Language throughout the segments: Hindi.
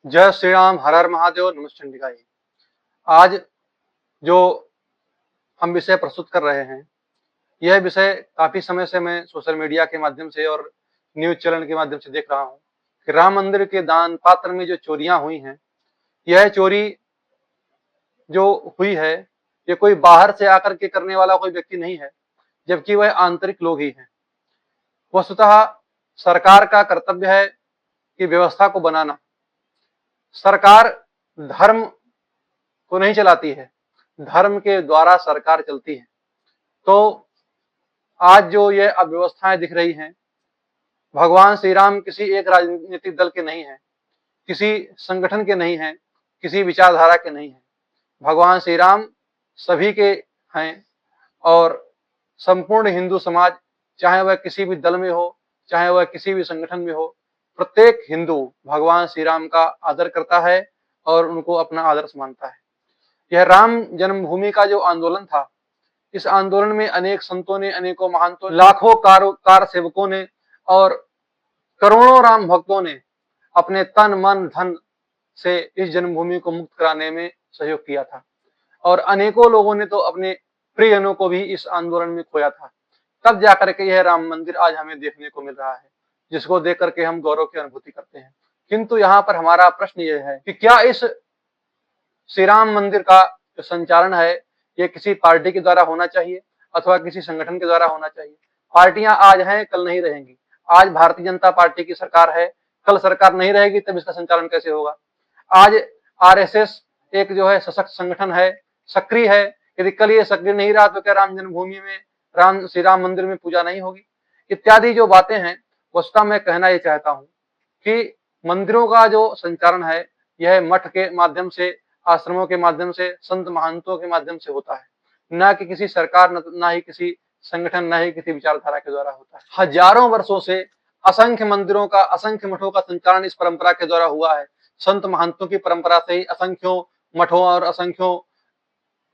जय श्री राम, हर हर महादेव, नमः चंडिकाय। आज जो हम विषय प्रस्तुत कर रहे हैं, यह विषय काफी समय से मैं सोशल मीडिया के माध्यम से और न्यूज चैनल के माध्यम से देख रहा हूँ कि राम मंदिर के दान पात्र में जो चोरियां हुई हैं, यह चोरी जो हुई है, ये कोई बाहर से आकर के करने वाला कोई व्यक्ति नहीं है, जबकि वह आंतरिक लोग ही हैं। वस्तुतः सरकार का कर्तव्य है कि व्यवस्था को बनाना। सरकार धर्म को नहीं चलाती है, धर्म के द्वारा सरकार चलती है। तो आज जो ये अव्यवस्थाएं दिख रही हैं, भगवान श्री राम किसी एक राजनीतिक दल के नहीं हैं, किसी संगठन के नहीं हैं, किसी विचारधारा के नहीं हैं। भगवान श्री राम सभी के हैं और संपूर्ण हिंदू समाज, चाहे वह किसी भी दल में हो, चाहे वह किसी भी संगठन में हो, प्रत्येक हिंदू भगवान श्री राम का आदर करता है और उनको अपना आदर्श मानता है। यह राम जन्मभूमि का जो आंदोलन था, इस आंदोलन में अनेक संतों ने, अनेकों महंतों, लाखों कार सेवकों ने और करोड़ों राम भक्तों ने अपने तन मन धन से इस जन्मभूमि को मुक्त कराने में सहयोग किया था और अनेकों लोगों ने तो अपने प्रियजनों को भी इस आंदोलन में खोया था। तब जाकर के यह राम मंदिर आज हमें देखने को मिल रहा है, जिसको देख करके हम गौरव की अनुभूति करते हैं। किंतु यहाँ पर हमारा प्रश्न यह है कि क्या इस श्री राम मंदिर का जो संचालन है, ये किसी पार्टी के द्वारा होना चाहिए अथवा किसी संगठन के द्वारा होना चाहिए। पार्टियां आज हैं, कल नहीं रहेंगी। आज भारतीय जनता पार्टी की सरकार है, कल सरकार नहीं रहेगी, तब इसका संचालन कैसे होगा। आज आरएसएस एक जो है सशक्त संगठन है, सक्रिय है। यदि कल ये सक्रिय नहीं रहा तो क्या राम जन्मभूमि में, श्री राम मंदिर में पूजा नहीं होगी। इत्यादि जो बातें हैं, वस्तुतः मैं कहना ये चाहता हूँ कि मंदिरों का जो संचालन है, यह मठ के माध्यम से, आश्रमों के माध्यम से, संत महंतों के माध्यम से होता है, न कि किसी सरकार, न ही किसी संगठन, न ही किसी विचारधारा के द्वारा होता है। हजारों वर्षों से असंख्य मंदिरों का, असंख्य मठों का संचालन इस परंपरा के द्वारा हुआ है। संत महंतों की परंपरा से ही असंख्यों मठों और असंख्यों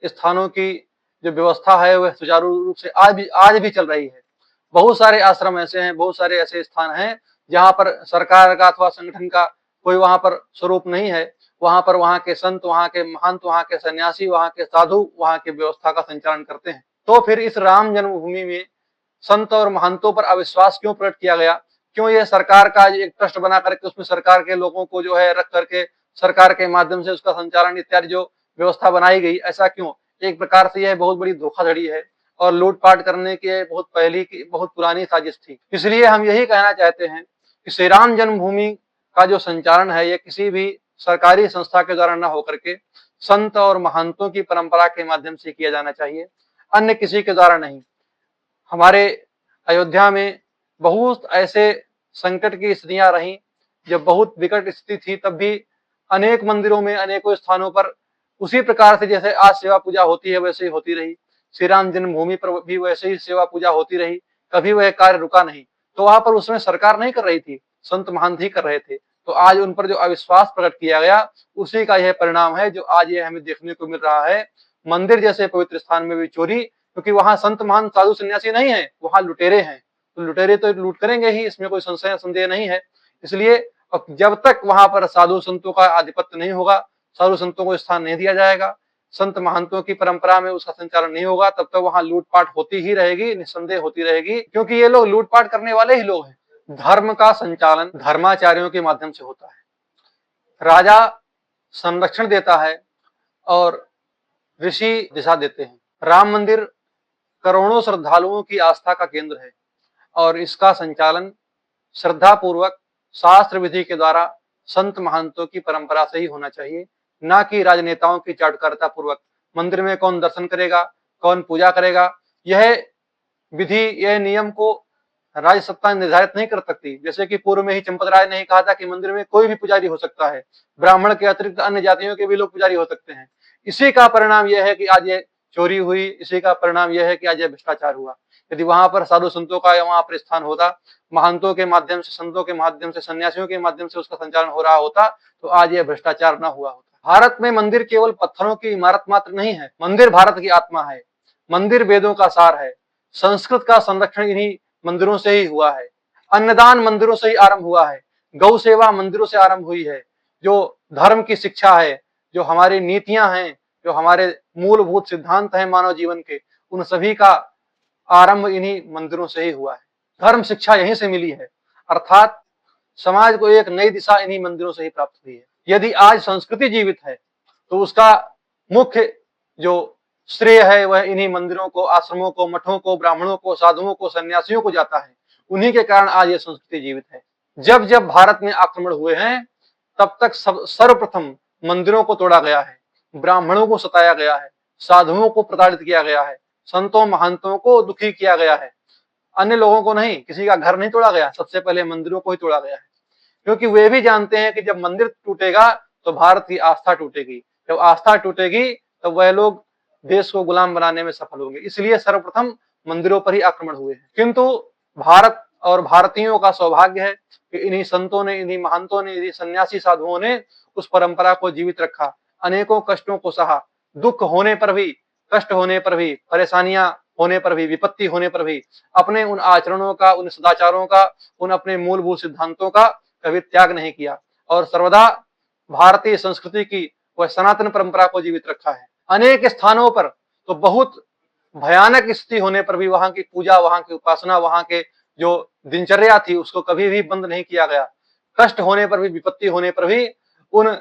स्थानों की जो व्यवस्था है वह सुचारू रूप से आज भी चल रही है। बहुत सारे आश्रम ऐसे हैं, बहुत सारे ऐसे स्थान हैं जहां पर सरकार का अथवा संगठन का कोई वहां पर स्वरूप नहीं है। वहां पर वहां के संत, वहां के महंत, वहां के सन्यासी, वहां के साधु वहां की व्यवस्था का संचालन करते हैं। तो फिर इस राम जन्मभूमि में संत और महंतों पर अविश्वास क्यों प्रकट किया गया? क्यों ये सरकार का एक ट्रस्ट बना करके उसमें सरकार के लोगों को जो है रख करके सरकार के माध्यम से उसका संचालन इत्यादि जो व्यवस्था बनाई गई, ऐसा क्यों? एक प्रकार से यह बहुत बड़ी धोखाधड़ी है और लूटपाट करने की बहुत पहले की, बहुत पुरानी साजिश थी। इसलिए हम यही कहना चाहते हैं कि श्री राम जन्मभूमि का जो संचालन है, ये किसी भी सरकारी संस्था के द्वारा न होकर के संत और महंतों की परंपरा के माध्यम से किया जाना चाहिए, अन्य किसी के द्वारा नहीं। हमारे अयोध्या में बहुत ऐसे संकट की स्थितियां रही, जब बहुत विकट स्थिति थी, तब भी अनेक मंदिरों में, अनेकों स्थानों पर उसी प्रकार से जैसे आज सेवा पूजा होती है वैसे ही होती रही। श्री राम जन्मभूमि पर भी वैसे ही सेवा पूजा होती रही, कभी वह कार्य रुका नहीं। तो वहां पर उसमें सरकार नहीं कर रही थी, संत महंत ही कर रहे थे। तो आज उन पर जो अविश्वास प्रकट किया गया, उसी का यह परिणाम है जो आज ये हमें देखने को मिल रहा है। मंदिर जैसे पवित्र स्थान में भी चोरी, क्योंकि वहां संत महंत साधु सन्यासी नहीं है, वहां लुटेरे हैं। तो लुटेरे तो लूट करेंगे ही, इसमें कोई संदेह नहीं है। इसलिए जब तक वहां पर साधु संतों का आधिपत्य नहीं होगा, साधु संतों को स्थान नहीं दिया जाएगा, संत महंतों की परंपरा में उसका संचालन नहीं होगा, तब तक वहां लूटपाट होती ही रहेगी, निस्संदेह होती रहेगी। क्योंकि ये लोग लूटपाट करने वाले ही लोग हैं। धर्म का संचालन धर्माचार्यों के माध्यम से होता है। राजा संरक्षण देता है और ऋषि दिशा देते हैं। राम मंदिर करोड़ों श्रद्धालुओं की आस्था का केंद्र है और इसका संचालन श्रद्धा पूर्वक शास्त्र विधि के द्वारा संत महंतों की परंपरा से ही होना चाहिए, ना कि राजनेताओं की चाटुकारिता पूर्वक। मंदिर में कौन दर्शन करेगा, कौन पूजा करेगा, यह विधि, यह नियम को राज्य सत्ता निर्धारित नहीं कर सकती। जैसे कि पूर्व में ही चंपत राय ने कहा था कि मंदिर में कोई भी पुजारी हो सकता है, ब्राह्मण के अतिरिक्त अन्य जातियों के भी लोग पुजारी हो सकते हैं। इसी का परिणाम यह है कि आज ये चोरी हुई, इसी का परिणाम यह है कि आज यह भ्रष्टाचार हुआ। यदि वहां पर साधु संतों का वहां पर स्थान होता, महंतों के माध्यम से, संतों के माध्यम से, सन्यासियों के माध्यम से उसका संचालन हो रहा होता, तो आज यह भ्रष्टाचार न हुआ होता। भारत में मंदिर केवल पत्थरों की इमारत मात्र नहीं है, मंदिर भारत की आत्मा है। मंदिर वेदों का सार है। संस्कृत का संरक्षण इन्हीं मंदिरों से ही हुआ है। अन्नदान मंदिरों से ही आरंभ हुआ है। गौ सेवा मंदिरों से आरंभ हुई है। जो धर्म की शिक्षा है, जो हमारी नीतियां हैं, जो हमारे मूलभूत सिद्धांत हैं मानव जीवन के, उन सभी का आरंभ इन्हीं मंदिरों से ही हुआ है। धर्म शिक्षा यहीं से मिली है, अर्थात समाज को एक नई दिशा इन्हीं मंदिरों से ही प्राप्त हुई है। यदि आज संस्कृति जीवित है तो उसका मुख्य जो श्रेय है वह इन्हीं मंदिरों को, आश्रमों को, मठों को, ब्राह्मणों को, साधुओं को, सन्यासियों को जाता है। उन्हीं के कारण आज ये संस्कृति जीवित है। जब जब भारत में आक्रमण हुए हैं तब तक सर्वप्रथम मंदिरों को तोड़ा गया है, ब्राह्मणों को सताया गया है, साधुओं को प्रताड़ित किया गया है, संतों महंतों को दुखी किया गया है। अन्य लोगों को नहीं, किसी का घर नहीं तोड़ा गया, सबसे पहले मंदिरों को ही तोड़ा गया है। क्योंकि वे भी जानते हैं कि जब मंदिर टूटेगा तो भारत की आस्था टूटेगी, जब आस्था टूटेगी तो वह लोग देश को गुलाम बनाने में सफल होंगे। इसलिए सर्वप्रथम मंदिरों पर ही आक्रमण हुए हैं। किंतु भारत और भारतीयों का सौभाग्य है कि इन्हीं संतों ने, इन्हीं महंतों ने, इन्हीं सन्यासी साधुओं ने उस परंपरा को जीवित रखा, अनेकों कष्टों को सहा, दुख होने पर भी, कष्ट होने पर भी, परेशानियां होने पर भी, विपत्ति होने पर भी अपने उन आचरणों का, उन सदाचारों का, उन अपने मूलभूत सिद्धांतों का कभी त्याग नहीं किया और सर्वदा भारतीय संस्कृति की वह सनातन परंपरा को जीवित रखा है। अनेक स्थानों पर तो बहुत भयानक स्थिति होने पर भी वहां की पूजा, वहां की उपासना, वहां के जो दिनचर्या थी उसको कभी भी बंद नहीं किया गया। कष्ट होने पर भी, विपत्ति होने पर भी उन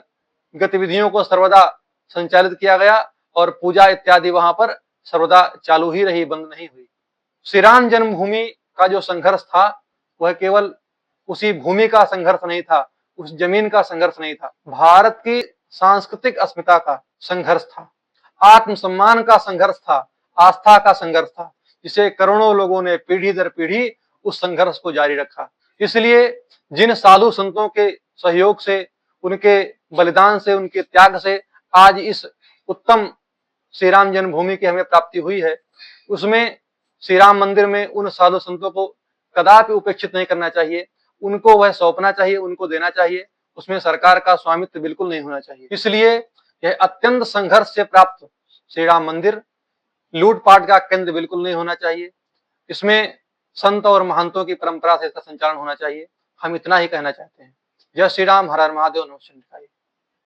गतिविधियों को सर्वदा संचालित किया गया और पूजा इत्यादि वहां पर सर्वदा चालू ही रही, बंद नहीं हुई। श्री राम जन्मभूमि का जो संघर्ष था वह केवल उसी भूमि का संघर्ष नहीं था, उस जमीन का संघर्ष नहीं था, भारत की सांस्कृतिक अस्मिता का संघर्ष था, आत्मसम्मान का संघर्ष था, आस्था का संघर्ष था, जिसे करोड़ों लोगों ने पीढ़ी दर पीढ़ी उस संघर्ष को जारी रखा। इसलिए जिन साधु संतों के सहयोग से, उनके बलिदान से, उनके त्याग से आज इस उत्तम श्री राम जन्मभूमि की हमें प्राप्ति हुई है, उसमें श्री राम मंदिर में उन साधु संतों को कदापि उपेक्षित नहीं करना चाहिए, उनको वह सौंपना चाहिए, उनको देना चाहिए, उसमें सरकार का स्वामित्व बिल्कुल नहीं होना चाहिए। इसलिए यह अत्यंत संघर्ष से प्राप्त श्री राम मंदिर लूटपाट का केंद्र बिल्कुल नहीं होना चाहिए। इसमें संत और महंतों की परंपरा से इसका संचालन होना चाहिए। हम इतना ही कहना चाहते हैं। जय श्री राम, हर हर महादेव, नमः शिवाय।